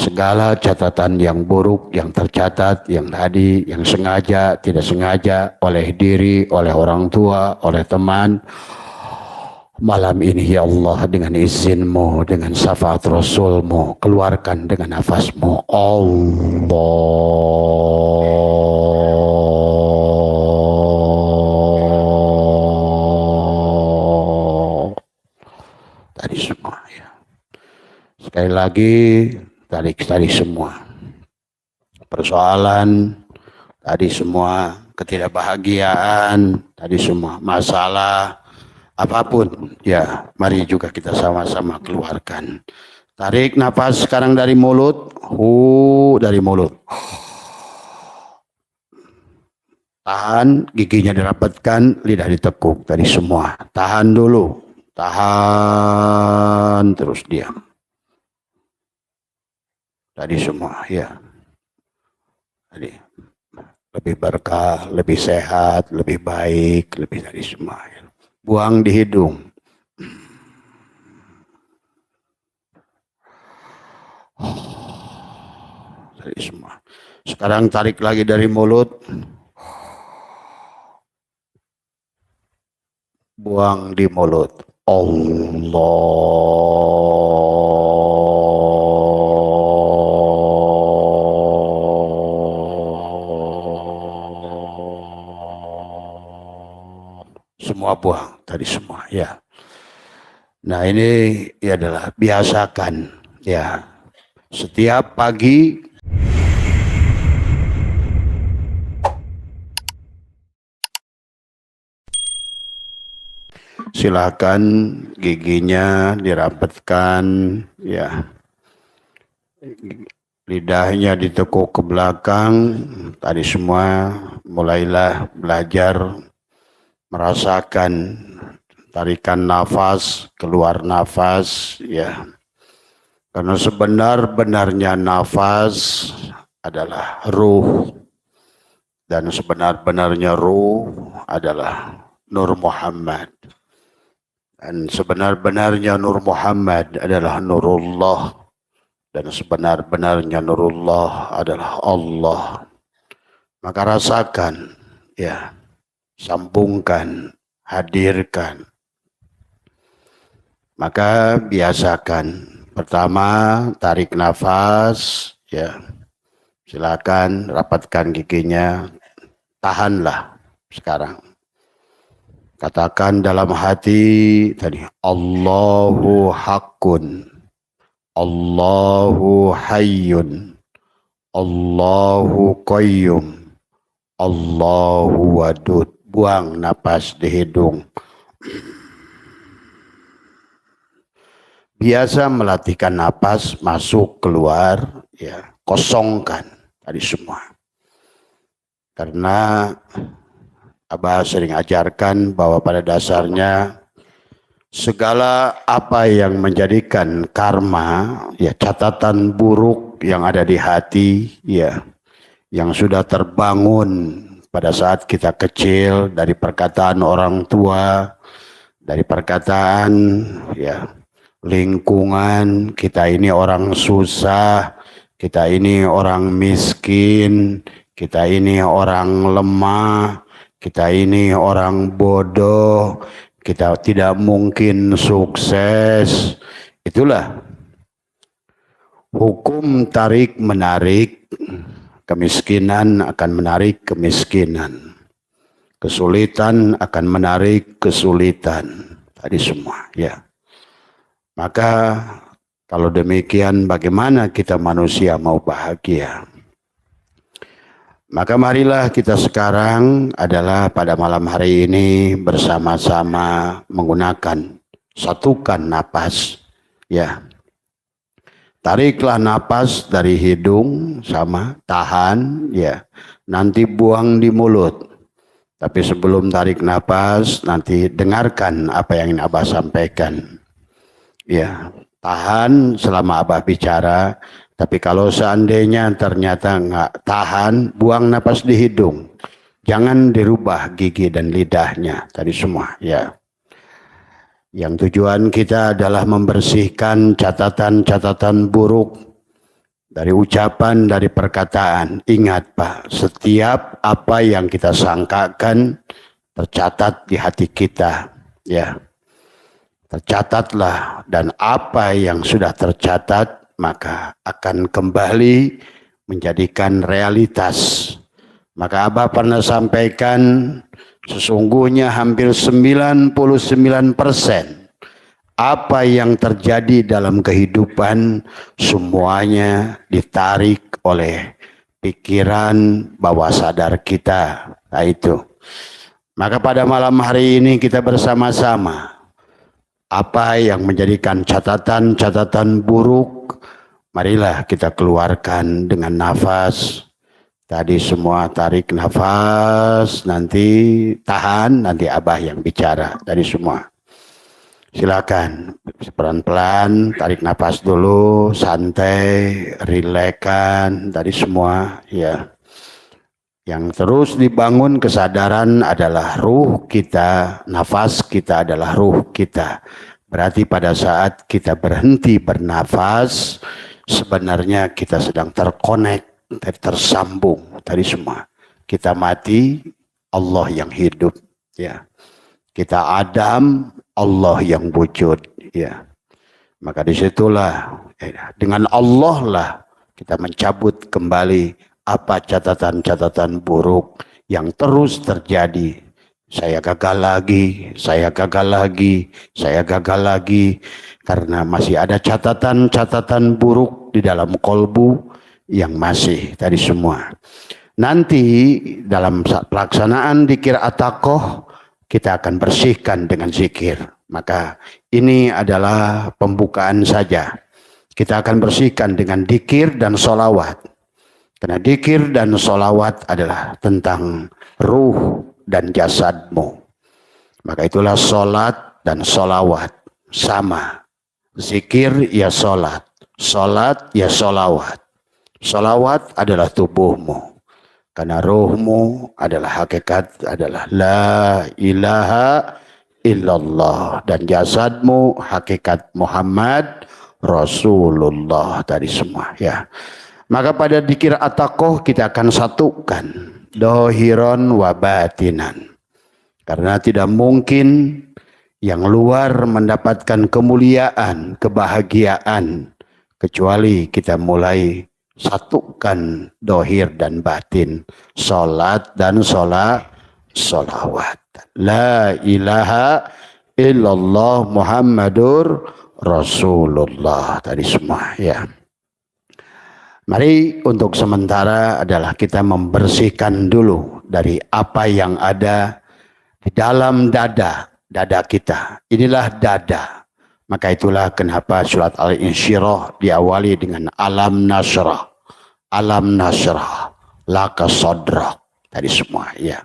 segala catatan yang buruk yang tercatat, yang tadi, yang sengaja, tidak sengaja, oleh diri, oleh orang tua, oleh teman. Malam ini ya Allah, dengan izin-Mu, dengan syafaat Rasul-Mu, keluarkan dengan nafas-Mu. Allah. Tadi semua ya. Sekali lagi, tarik semua. Persoalan, tadi semua. Ketidakbahagiaan, tadi semua. Masalah, apapun, ya mari juga kita sama-sama keluarkan. Tarik nafas sekarang dari mulut, dari mulut. Tahan, giginya dirapatkan, lidah ditekuk, tadi semua. Tahan dulu, tahan, terus diam. Tadi semua, ya. Tadi lebih berkah, lebih sehat, lebih baik, lebih tadi semua. Ya. Buang di hidung. Tadi semua. Sekarang tarik lagi dari mulut. Buang di mulut. Semua buang tadi semua ya. Nah ini adalah biasakan ya. Setiap pagi silakan giginya dirapatkan ya. Lidahnya ditekuk ke belakang. Tadi semua mulailah belajar merasakan tarikan nafas, keluar nafas ya. Karena sebenar-benarnya nafas adalah ruh. Dan sebenar-benarnya ruh adalah Nur Muhammad. Dan sebenar-benarnya Nur Muhammad adalah Nurullah. Dan sebenar-benarnya Nurullah adalah Allah. Maka rasakan ya. Sambungkan, hadirkan. Maka biasakan. Pertama, tarik nafas, ya. Silakan rapatkan giginya. Tahanlah sekarang. Katakan dalam hati tadi, Allahu haqqun, Allahu hayyun, Allahu qayyum, Allahu wadud. Buang napas di hidung. Biasa melatihkan napas masuk keluar, ya kosongkan tadi semua. Karena Abah sering ajarkan bahwa pada dasarnya segala apa yang menjadikan karma, ya catatan buruk yang ada di hati, ya yang sudah terbangun pada saat kita kecil dari perkataan orang tua, dari perkataan ya lingkungan, kita ini orang susah, kita ini orang miskin, kita ini orang lemah, kita ini orang bodoh, kita tidak mungkin sukses. Itulah hukum tarik menarik. Kemiskinan akan menarik kemiskinan. Kesulitan akan menarik kesulitan. Tadi semua ya. Maka kalau demikian bagaimana kita manusia mau bahagia? Maka marilah kita sekarang adalah pada malam hari ini bersama-sama menggunakan satukan napas ya. Tariklah napas dari hidung sama tahan ya. Nanti buang di mulut. Tapi sebelum tarik napas nanti dengarkan apa yang ingin Abah sampaikan. Ya, tahan selama Abah bicara. Tapi kalau seandainya ternyata nggak tahan, buang napas di hidung. Jangan dirubah gigi dan lidahnya. Tadi semua ya. Yang tujuan kita adalah membersihkan catatan-catatan buruk dari ucapan, dari perkataan. Ingat Pak, setiap apa yang kita sangkakan tercatat di hati kita, ya. Tercatatlah, dan apa yang sudah tercatat maka akan kembali menjadikan realitas. Maka Abah pernah sampaikan, sesungguhnya hampir 99% apa yang terjadi dalam kehidupan semuanya ditarik oleh pikiran bawah sadar kita. Nah itu. Maka pada malam hari ini kita bersama-sama, apa yang menjadikan catatan-catatan buruk, marilah kita keluarkan dengan nafas. Tadi semua tarik nafas, nanti tahan, nanti Abah yang bicara. Tadi semua. Silakan pelan-pelan tarik nafas dulu, santai, rilekkan. Tadi semua, ya. Yang terus dibangun kesadaran adalah ruh kita, nafas kita adalah ruh kita. Berarti pada saat kita berhenti bernafas, sebenarnya kita sedang terkonek, tersambung. Tadi semua. Kita mati, Allah yang hidup, ya. Kita Adam, Allah yang wujud, ya. Maka disitulah, dengan Allah lah kita mencabut kembali apa catatan-catatan buruk yang terus terjadi. Saya gagal lagi, saya gagal lagi, saya gagal lagi, karena masih ada catatan-catatan buruk di dalam kolbu yang masih tadi semua. Nanti dalam pelaksanaan dzikir at-taqoh kita akan bersihkan dengan zikir. Maka ini adalah pembukaan saja. Kita akan bersihkan dengan dzikir dan sholawat. Karena dzikir dan sholawat adalah tentang ruh dan jasadmu. Maka itulah sholat dan sholawat sama. Zikir ya sholat, sholat ya sholawat. Sholawat adalah tubuhmu. Karena ruhmu adalah hakikat, adalah la ilaha illallah. Dan jasadmu hakikat Muhammad Rasulullah. Tadi semua, ya. Maka pada dzikir at-taqoh kita akan satukan dohiron wa batinan. Karena tidak mungkin yang luar mendapatkan kemuliaan, kebahagiaan, kecuali kita mulai satukan dohir dan batin, sholat dan sholawat. La ilaha illallah Muhammadur Rasulullah. Tadi semua, ya. Mari untuk sementara adalah kita membersihkan dulu dari apa yang ada di dalam dada kita. Inilah dada. Maka itulah kenapa surat Al-Insyirah diawali dengan alam nasrah. Alam nasrah laka sodrak. Tadi semua, ya.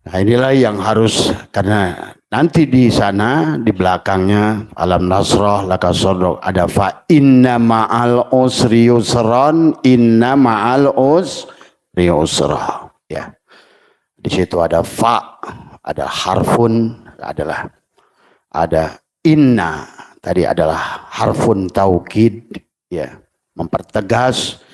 Nah inilah yang harus, karena nanti di sana di belakangnya alam nasrah laka sodrak ada fa inna ma'al usri yusran, inna ma'al usri yusra, ya. Di situ ada fa, ada harfun, ada inna, tadi adalah harfun taukid, ya, mempertegas.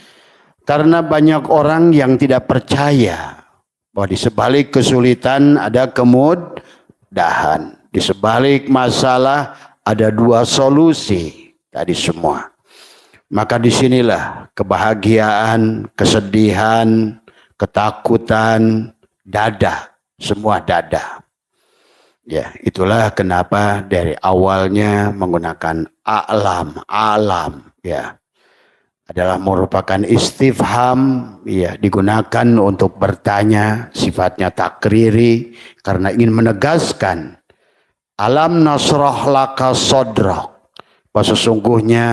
Karena banyak orang yang tidak percaya bahwa di sebalik kesulitan ada kemudahan, di sebalik masalah ada dua solusi. Tadi semua. Maka disinilah kebahagiaan, kesedihan, ketakutan, dada, semua dada. Ya, itulah kenapa dari awalnya menggunakan alam, ya. Adalah merupakan istifham, ya, digunakan untuk bertanya, sifatnya takriri karena ingin menegaskan alam nasrah laka sodrak, bahwa sesungguhnya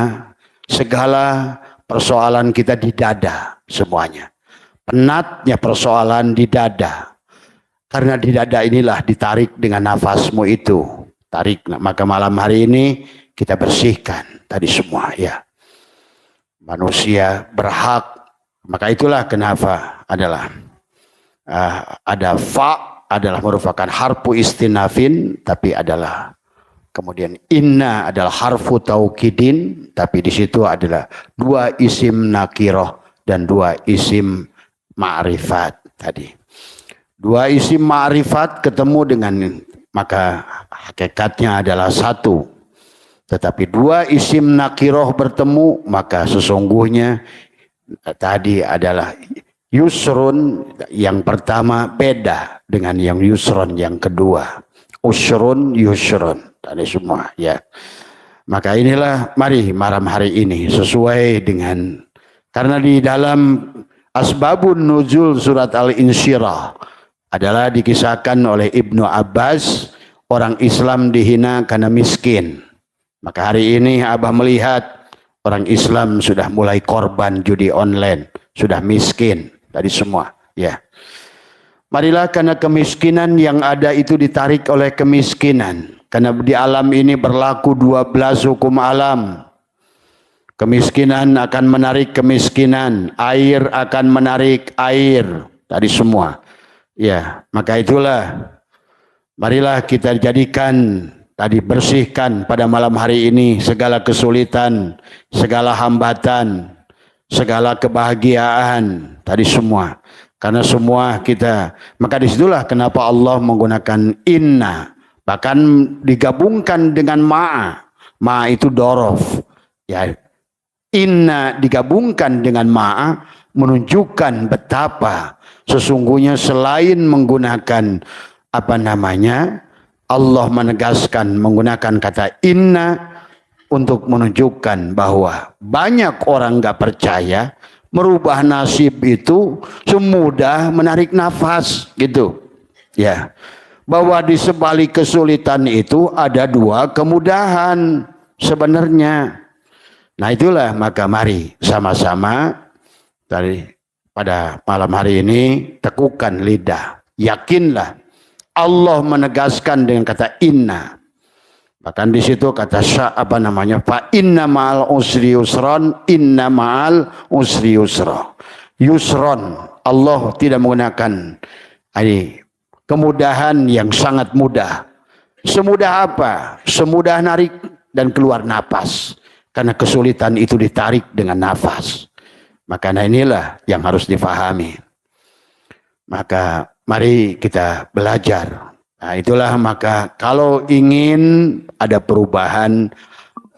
segala persoalan kita di dada semuanya. Penatnya persoalan di dada. Karena di dada inilah ditarik dengan nafasmu itu. Tarik. Maka malam hari ini kita bersihkan tadi semua, ya. Manusia berhak. Maka itulah kenapa adalah ada fa adalah merupakan harfu istinafin, tapi adalah Kemudian inna adalah harfu taukidin, tapi di situ adalah dua isim nakiroh dan dua isim ma'rifat tadi. Dua isim ma'rifat ketemu dengan, maka hakikatnya adalah satu. Tetapi dua isim nakiroh bertemu, maka sesungguhnya tadi adalah yusrun yang pertama beda dengan yang yusron yang kedua. Usrun, yusrun. Tadi semua ya. Maka inilah mari malam hari ini sesuai dengan, karena di dalam asbabun nuzul surat Al-Insyirah adalah dikisahkan oleh Ibnu Abbas, orang Islam dihina karena miskin. Maka hari ini Abah melihat orang Islam sudah mulai korban judi online, sudah miskin tadi semua ya. Marilah karena kemiskinan yang ada itu ditarik oleh kemiskinan. Karena di alam ini berlaku 12 hukum alam. Kemiskinan akan menarik kemiskinan. Air akan menarik air. Tadi semua. Ya, maka itulah. Marilah kita jadikan, tadi bersihkan pada malam hari ini segala kesulitan, segala hambatan, segala kebahagiaan. Tadi semua. Karena semua kita, maka disitulah kenapa Allah menggunakan inna. Bahkan digabungkan dengan ma'a. Ma'a itu dorof. Ya, inna digabungkan dengan ma'a menunjukkan betapa sesungguhnya selain menggunakan Allah menegaskan menggunakan kata inna untuk menunjukkan bahwa banyak orang gak percaya merubah nasib itu semudah menarik nafas gitu ya, bahwa di sebalik kesulitan itu ada dua kemudahan sebenarnya. Nah itulah, maka mari sama-sama tadi pada malam hari ini teguhkan lidah, yakinlah Allah menegaskan dengan kata inna. Bahkan di situ kata fa inna ma'al usri yusron, inna ma'al usri yusra. Yusron, Allah tidak menggunakan kemudahan yang sangat mudah. Semudah apa? Semudah narik dan keluar napas. Karena kesulitan itu ditarik dengan nafas. Maka inilah yang harus difahami. Maka mari kita belajar. Nah itulah, maka kalau ingin ada perubahan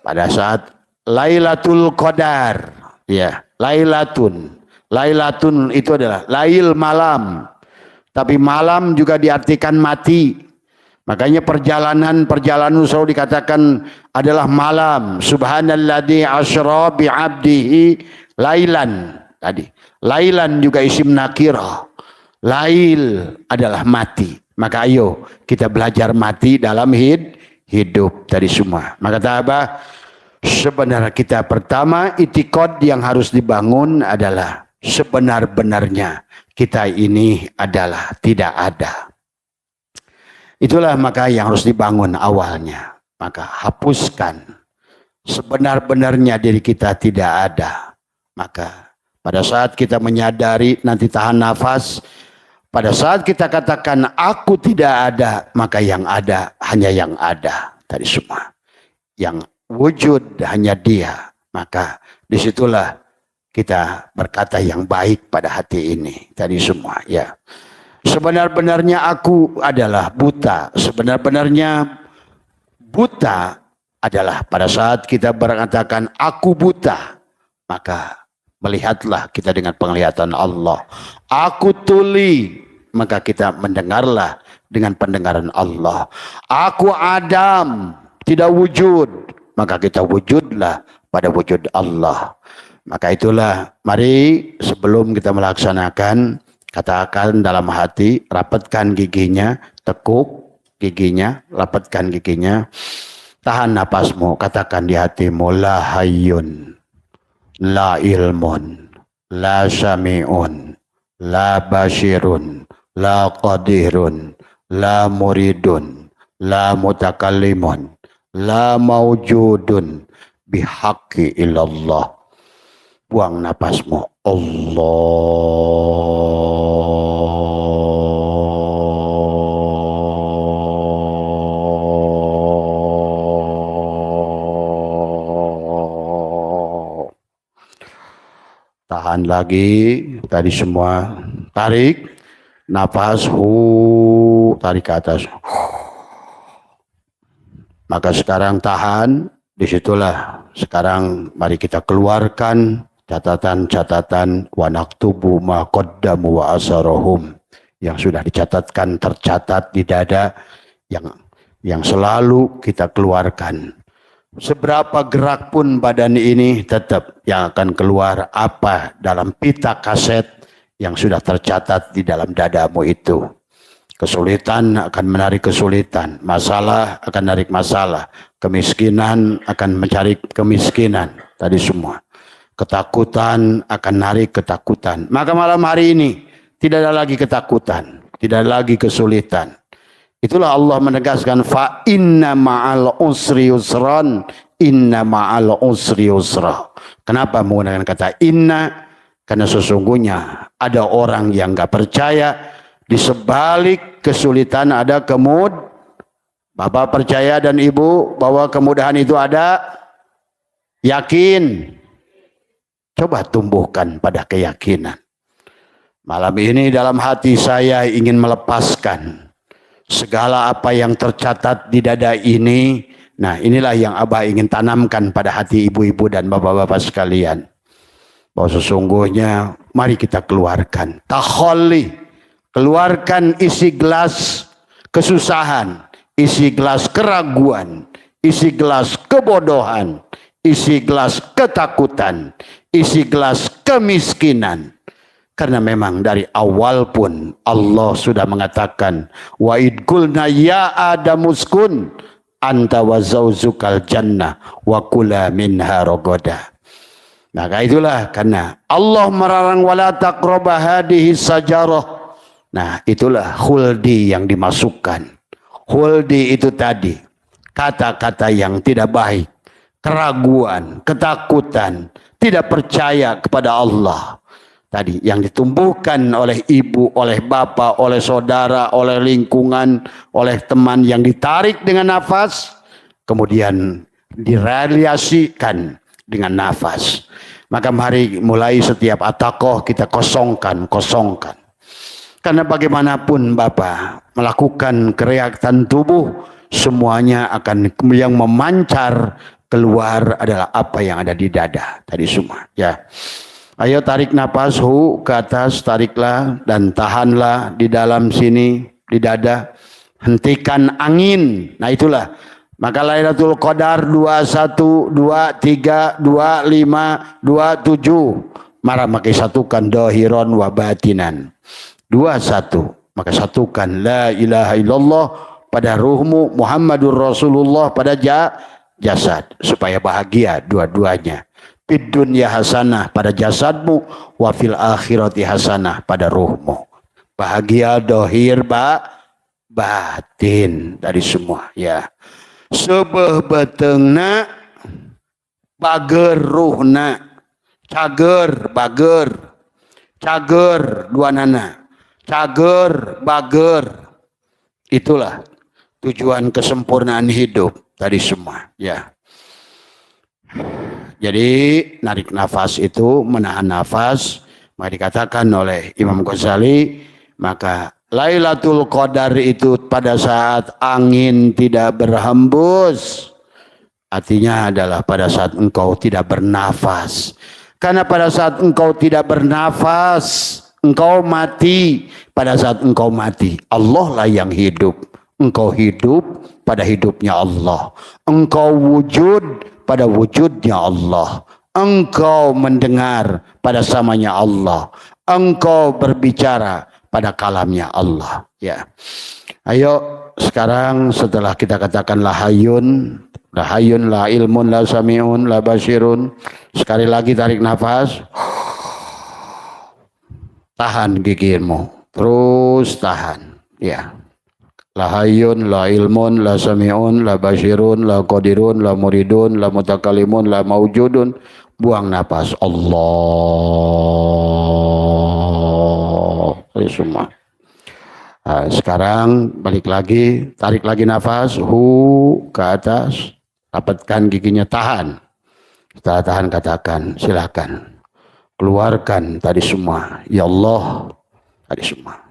pada saat Lailatul Qadar, ya, Lailatun itu adalah lail malam, tapi malam juga diartikan mati. Makanya perjalanan selalu dikatakan adalah malam. Subhanalladzi asra bi 'abdihi lailan. Tadi lailan juga isim nakirah. Lail adalah mati. Maka ayo kita belajar mati dalam hidup tadi semua. Maka Abah, sebenarnya kita pertama itikad yang harus dibangun adalah sebenar-benarnya kita ini adalah tidak ada. Itulah maka yang harus dibangun awalnya. Maka hapuskan sebenar-benarnya diri kita tidak ada. Maka pada saat kita menyadari, nanti tahan nafas, pada saat kita katakan aku tidak ada, maka yang ada hanya yang ada tadi semua. Yang wujud hanya Dia. Maka disitulah kita berkata yang baik pada hati ini tadi semua ya. Sebenar-benarnya aku adalah buta. Sebenar-benarnya buta adalah pada saat kita berkatakan aku buta, maka melihatlah kita dengan penglihatan Allah. Aku tuli, maka kita mendengarlah dengan pendengaran Allah. Aku Adam, tidak wujud, maka kita wujudlah pada wujud Allah. Maka itulah, mari sebelum kita melaksanakan, katakan dalam hati, rapatkan giginya, tekuk giginya, rapatkan giginya, tahan napasmu, katakan di hatimu, la hayyun, la ilmun, la sami'un, la basirun, la qadirun, la muridun, la mutakallimun, la mawjudun, bihaqqi illallah. Buang napasmu. Allah. Tahan lagi. Tadi semua. Tarik. Nafas. Tarik ke atas. Maka sekarang tahan. Disitulah sekarang mari kita keluarkan catatan-catatan wa naktubu ma qaddamu wa asarahum yang sudah dicatatkan, tercatat di dada, yang selalu kita keluarkan. Seberapa gerak pun badan ini tetap yang akan keluar apa dalam pita kaset yang sudah tercatat di dalam dadamu itu. Kesulitan akan menarik kesulitan, masalah akan menarik masalah, kemiskinan akan mencari kemiskinan, tadi semua. Ketakutan akan menarik ketakutan. Maka malam hari ini tidak ada lagi ketakutan, tidak ada lagi kesulitan. Itulah Allah menegaskan fa inna ma'al usri yusran, inna ma'al usri yusra. Kenapa menggunakan kata inna? Karena sesungguhnya ada orang yang enggak percaya. Di sebalik kesulitan ada Bapak percaya dan Ibu bahwa kemudahan itu ada? Yakin? Coba tumbuhkan pada keyakinan. Malam ini dalam hati saya ingin melepaskan segala apa yang tercatat di dada ini. Nah, inilah yang Abah ingin tanamkan pada hati ibu-ibu dan bapak-bapak sekalian. Bahwa sesungguhnya mari kita keluarkan takhalli. Keluarkan isi gelas kesusahan, isi gelas keraguan, isi gelas kebodohan, isi gelas ketakutan, isi gelas kemiskinan. Karena memang dari awal pun Allah sudah mengatakan wa id qulna ya adamuskun anta wa zauzukal jannah wa kula minha ragadah. Maka itulah karena Allah melarang wala taqraba hadhihi sajarah. Nah, itulah khuldi yang dimasukkan. Khuldi itu tadi kata-kata yang tidak baik, keraguan, ketakutan, tidak percaya kepada Allah. Tadi yang ditumbuhkan oleh ibu, oleh bapak, oleh saudara, oleh lingkungan, oleh teman yang ditarik dengan nafas, kemudian direalisasikan dengan nafas. Maka mari mulai setiap atakoh kita kosongkan. Karena bagaimanapun Bapak melakukan kereaksian tubuh, semuanya akan yang memancar keluar adalah apa yang ada di dada tadi semua. Ya, ayo tarik nafas ke atas, tariklah dan tahanlah di dalam sini di dada. Hentikan angin. Nah itulah. Maka Lailatul Qadar 21, 23, 25, 27. Mara makai satukan dohiron wa batinan. 21, maka satukan la ilaha illallah pada ruhmu, Muhammadur Rasulullah pada jasad, supaya bahagia dua-duanya. Fid dunya hasanah pada jasadmu, wa fil akhirati hasanah pada ruhmu. Bahagia dohir batin dari semua ya. Sebeh betengna bager ruhna, cager dua nana. Cager, bager, itulah tujuan kesempurnaan hidup tadi semua. Ya. Jadi narik nafas itu menahan nafas, maka dikatakan oleh Imam Ghazali, maka Lailatul Qadar itu pada saat angin tidak berhembus, artinya adalah pada saat engkau tidak bernafas. Karena pada saat engkau tidak bernafas, engkau mati. Pada saat engkau mati, Allah lah yang hidup. Engkau hidup pada hidupnya Allah. Engkau wujud pada wujudnya Allah. Engkau mendengar pada samanya Allah. Engkau berbicara pada kalamnya Allah. Ya. Ayo sekarang setelah kita katakan la hayyun, la ilmun, la sami'un, la basirun. Sekali lagi tarik nafas. Tahan gigimu. Terus tahan. Ya. La hayyun, la ilmun, la sami'un, la basirun, la qadirun, la muridun, la mutakalimun, la maujudun. Buang napas. Allah. Ini semua. Nah, sekarang balik lagi. Tarik lagi nafas. Ke atas. Rapatkan giginya. Tahan. Setelah tahan katakan. Silakan. keluarkan tadi semua. Ya Allah, tadi semua.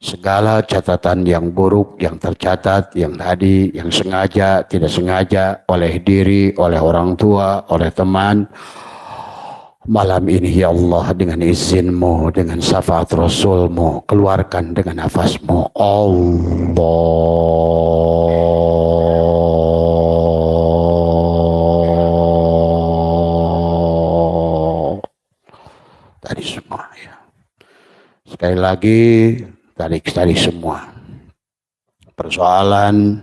Segala catatan yang buruk, yang tercatat, yang tadi, yang sengaja, tidak sengaja, oleh diri, oleh orang tua, oleh teman. Malam ini ya Allah, dengan izinmu, dengan syafaat Rasulmu, keluarkan dengan nafasmu. Allah. Tadi semua ya. Sekali lagi, tarik semua persoalan,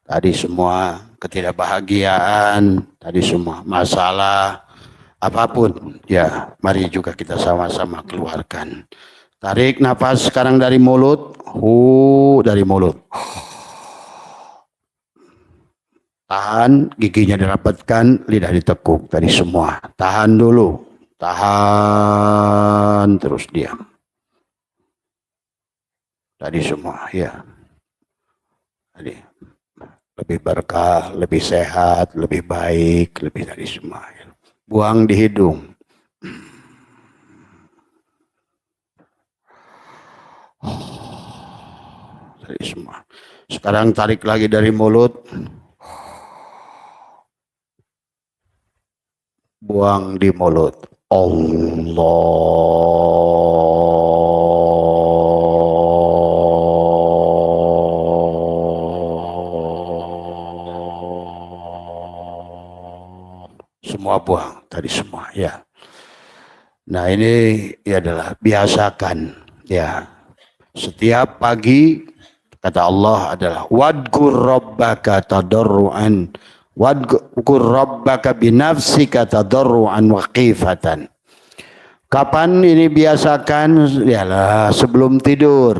tadi semua ketidakbahagiaan, tadi semua masalah, apapun ya, mari juga kita sama-sama keluarkan. Tarik nafas sekarang dari mulut, dari mulut. Tahan, giginya dirapatkan, lidah ditekuk, tadi semua. Tahan dulu, tahan, terus diam. Tadi semua, ya. Tadi lebih berkah, lebih sehat, lebih baik, lebih tadi semua. Ya. Buang di hidung. Tadi semua. Sekarang tarik lagi dari mulut. Buang di mulut. Allah. Semua buang tadi semua ya. Nah ini ya adalah biasakan ya. Setiap pagi kata Allah adalah wadkur rabbaka tadarruan wadkur rabbaka binafsika tadarruan wa khifatan. Kapan ini biasakan? Yalah sebelum tidur.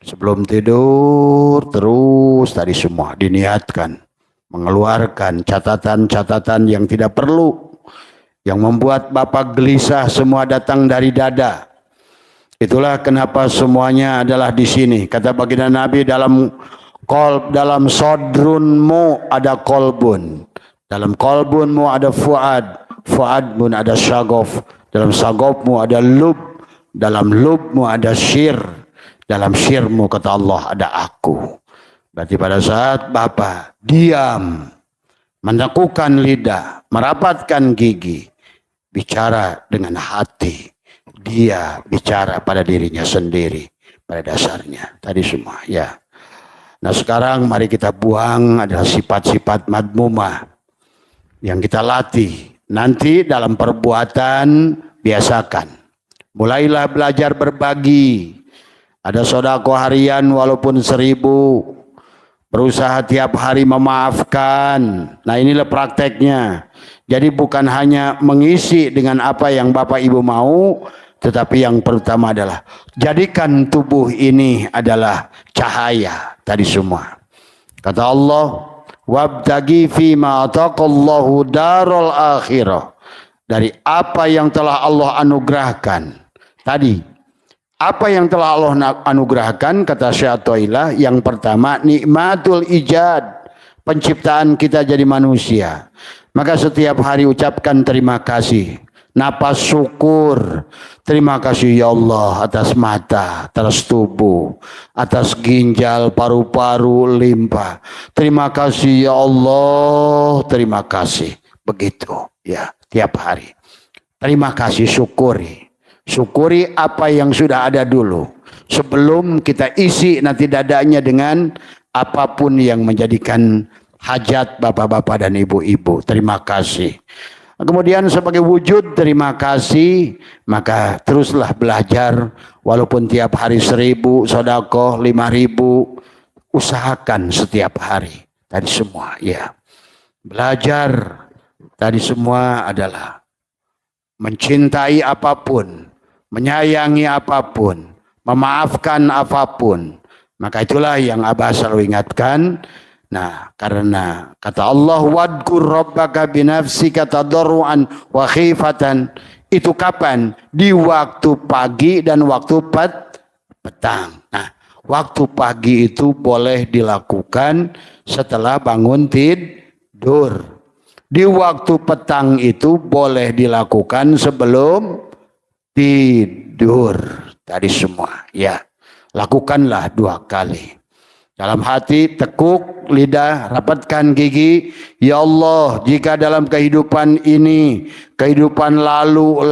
Sebelum tidur terus tadi semua diniatkan. Mengeluarkan catatan-catatan yang tidak perlu, yang membuat Bapak gelisah semua datang dari dada. Itulah kenapa semuanya adalah di sini. Kata baginda Nabi, dalam sodrunmu ada kolbun, dalam kolbunmu ada fuad, fuadmu ada syagof, dalam syagofmu ada lub, dalam lubmu ada syir, dalam syirmu kata Allah ada aku. Berarti pada saat Bapak diam, menekukan lidah, merapatkan gigi, bicara dengan hati, dia bicara pada dirinya sendiri, pada dasarnya. Tadi semua, ya. Nah sekarang mari kita buang adalah sifat-sifat madmumah yang kita latih. Nanti dalam perbuatan biasakan. Mulailah belajar berbagi. Ada sodako harian walaupun 1000. Berusaha tiap hari memaafkan. Nah inilah prakteknya. Jadi bukan hanya mengisi dengan apa yang Bapak Ibu mau, tetapi yang pertama adalah jadikan tubuh ini adalah cahaya. Tadi semua. Kata Allah, wabtagi fima ataqallahu darul akhirah. Dari apa yang telah Allah anugerahkan. Tadi. Apa yang telah Allah anugerahkan, kata Syekh Athaillah, yang pertama nikmatul ijad, penciptaan kita jadi manusia. Maka setiap hari ucapkan terima kasih, napas syukur, terima kasih ya Allah atas mata, atas tubuh, atas ginjal, paru-paru, limpa. Terima kasih ya Allah, terima kasih. Begitu ya, tiap hari. Terima kasih, syukuri. Syukuri apa yang sudah ada dulu. Sebelum kita isi nanti dadanya dengan apapun yang menjadikan hajat bapak-bapak dan ibu-ibu. Terima kasih. Kemudian sebagai wujud terima kasih, maka teruslah belajar. Walaupun tiap hari 1000, sedekah 5000. Usahakan setiap hari. Tadi semua ya. Belajar tadi semua adalah mencintai apapun, menyayangi apapun, memaafkan apapun. Maka itulah yang Abah selalu ingatkan. Nah, karena kata Allah, wadkur rabbaka binafsika tadarruan wa khifatan. Itu kapan? Di waktu pagi dan waktu petang. Nah, waktu pagi itu boleh dilakukan setelah bangun tidur. Di waktu petang itu boleh dilakukan sebelum tidur. Tadi semua, ya. Lakukanlah 2 kali. Dalam hati tekuk lidah, rapatkan gigi. Ya Allah, jika dalam kehidupan ini, kehidupan lalu,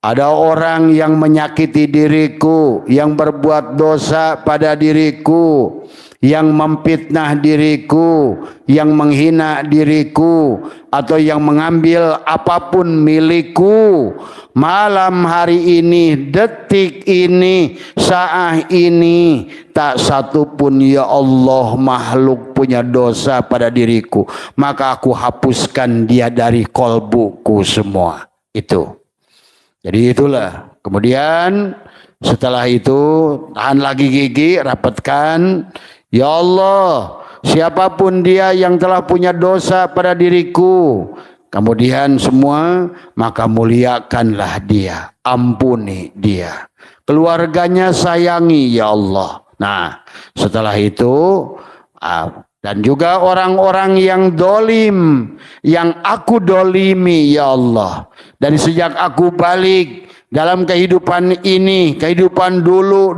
ada orang yang menyakiti diriku, yang berbuat dosa pada diriku, yang memfitnah diriku, yang menghina diriku, atau yang mengambil apapun milikku. Malam hari ini, detik ini, saat ini, tak satu pun ya Allah makhluk punya dosa pada diriku. Maka aku hapuskan dia dari kolbuku semua. Itu. Jadi itulah. Kemudian setelah itu tahan lagi gigi, rapatkan. Ya Allah, siapapun dia yang telah punya dosa pada diriku, kemudian semua, maka muliakanlah dia, ampuni dia. Keluarganya sayangi ya Allah. Nah, setelah itu dan juga orang-orang yang dolim, yang aku dolimi ya Allah. Dari sejak aku balik dalam kehidupan ini, kehidupan dulu.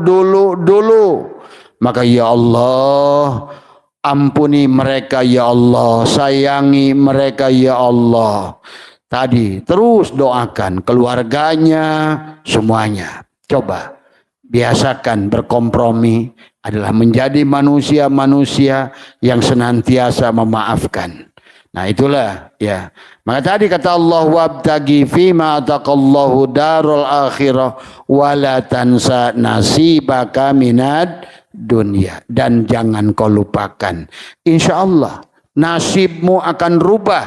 Maka ya Allah, ampuni mereka ya Allah, sayangi mereka ya Allah. Tadi terus doakan keluarganya, semuanya. Coba biasakan berkompromi adalah menjadi manusia-manusia yang senantiasa memaafkan. Nah itulah ya. Maka tadi kata Allah, wabtagi fima ataqallahu darul akhirah wala tansa nasibaka minad dunia. Dan jangan kau lupakan, insya Allah nasibmu akan rubah.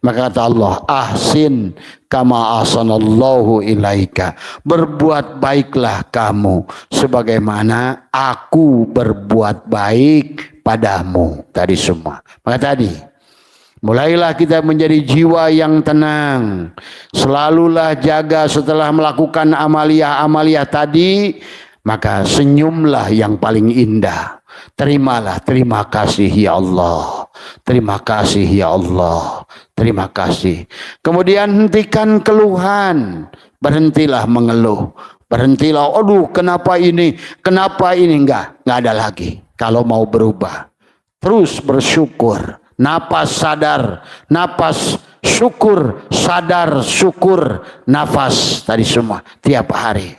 Maka kata Allah, ahsin kama ahsanallahu ilaika. Berbuat baiklah kamu sebagaimana aku berbuat baik padamu. Tadi semua. Maka tadi mulailah kita menjadi jiwa yang tenang. Selalulah jaga setelah melakukan amalia-amalia tadi, maka senyumlah yang paling indah. Terimalah, terima kasih ya Allah. Terima kasih ya Allah. Terima kasih. Kemudian hentikan keluhan. Berhentilah mengeluh. Berhentilah, aduh kenapa ini? Kenapa ini? Enggak ada lagi. Kalau mau berubah, terus bersyukur. Napas sadar, napas syukur, sadar syukur, nafas tadi semua tiap hari.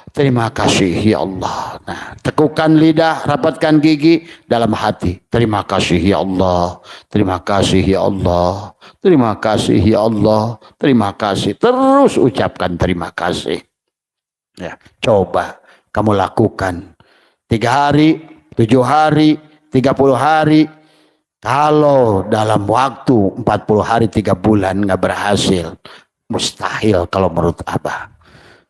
Terima kasih ya Allah. Nah, tekukan lidah, rapatkan gigi dalam hati. Terima kasih ya Allah. Terima kasih ya Allah. Terima kasih ya Allah. Terima kasih. Terus ucapkan terima kasih. Ya, coba kamu lakukan 3 hari, 7 hari, 30 hari. Kalau dalam waktu 40 hari 3 bulan nggak berhasil, mustahil kalau menurut Abah.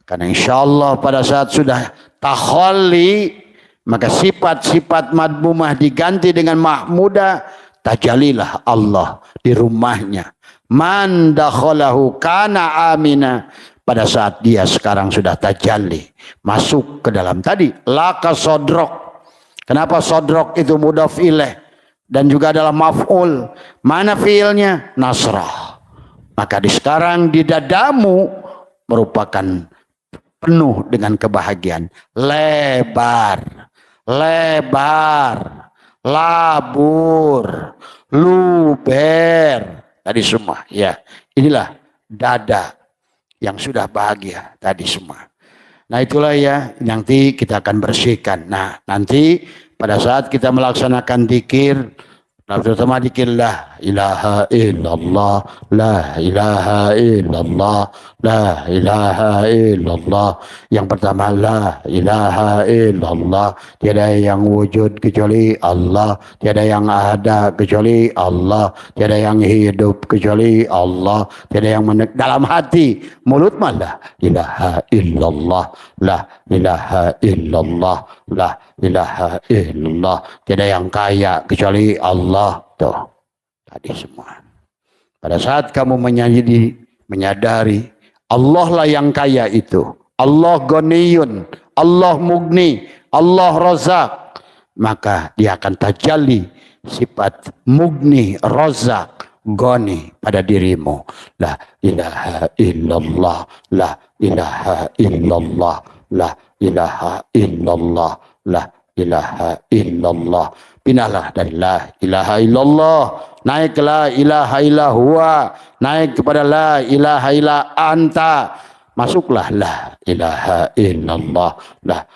Karena insya Allah pada saat sudah takhalli, maka sifat-sifat madmumah diganti dengan mahmudah. Tajalilah Allah di rumahnya. Man dakhalahu kana amina. Pada saat dia sekarang sudah tajalli, masuk ke dalam tadi laka sodrok. Kenapa sodrok itu mudhaf ilaih dan juga adalah maf'ul? Mana fiilnya? Nasrah. Maka di sekarang di dadamu merupakan penuh dengan kebahagiaan. Lebar, lebar, labur, luber. Tadi semua ya. Inilah dada yang sudah bahagia tadi semua. Nah itulah ya, nanti kita akan bersihkan. Nah nanti pada saat kita melaksanakan dzikir, terutama dzikir la ilaha illallah, la ilaha illallah, la ilaha illallah. Yang pertama la ilaha illallah, tiada yang wujud kecuali Allah, tiada yang ada kecuali Allah, tiada yang hidup kecuali Allah, tiada yang dalam hati, mulut malah ilaha illallah, la ilaha illallah, la ilaha illallah, tiada yang kaya kecuali Allah. Tuh tadi semua. Pada saat kamu menyadari Allah lah yang kaya itu, Allah ghaniyun, Allah mugni, Allah razak, maka dia akan tajalli sifat mugni, rozak, goni pada dirimu. La ilaha illallah, la ilaha illallah, la ilaha illallah, la ilaha illallah. Pinahlah dari la ilaha illallah, naik ke la ilaha illahua, naik kepada la ilaha illa anta, masuklah la ilaha illallah, la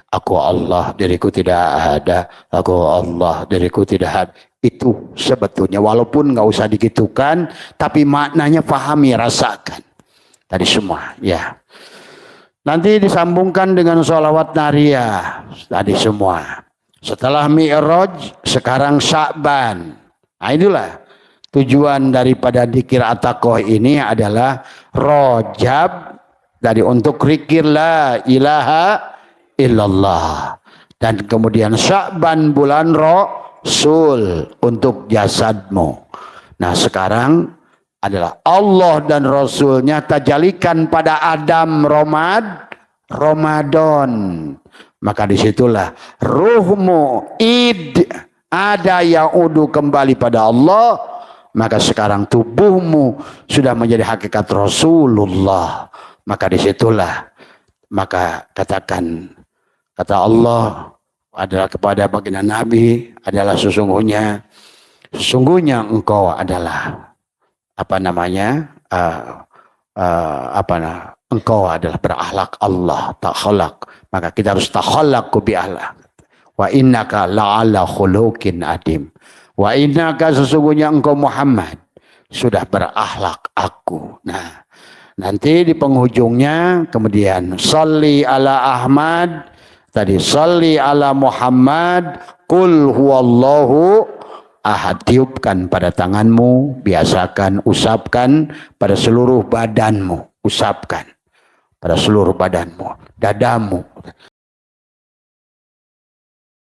aku Allah, diriku tidak ada, aku Allah, diriku tidak ada. Itu sebetulnya walaupun nggak usah digitukan, tapi maknanya pahami, rasakan tadi semua ya. Nanti disambungkan dengan sholawat nariyah tadi semua. Setelah Mi'raj, sekarang Sya'ban. Nah itulah tujuan daripada dzikir at-taqwa ini adalah Rajab dari untuk zikir la ilaha illallah. Dan kemudian Sya'ban bulan Rasul untuk jasadmu. Nah sekarang adalah Allah dan Rasulnya tajalikan pada Adam Ramadan. Maka disitulah ruhmu ada yang udu kembali pada Allah. Maka sekarang tubuhmu sudah menjadi hakikat Rasulullah. Maka disitulah maka kata Allah adalah kepada baginda Nabi adalah sesungguhnya engkau adalah engkau adalah berakhlak Allah tak khalaq. Maka kita harus takhallaqu bi akhlak. Wa innaka la'ala khuluqin adim. Wa innaka sesungguhnya engkau Muhammad sudah berakhlak aku. Nah, nanti di penghujungnya kemudian sholli ala Ahmad, tadi sholli ala Muhammad, qul huwallahu ahad. Tiupkan pada tanganmu, biasakan usapkan pada seluruh badanmu, usapkan pada seluruh badanmu, dadamu.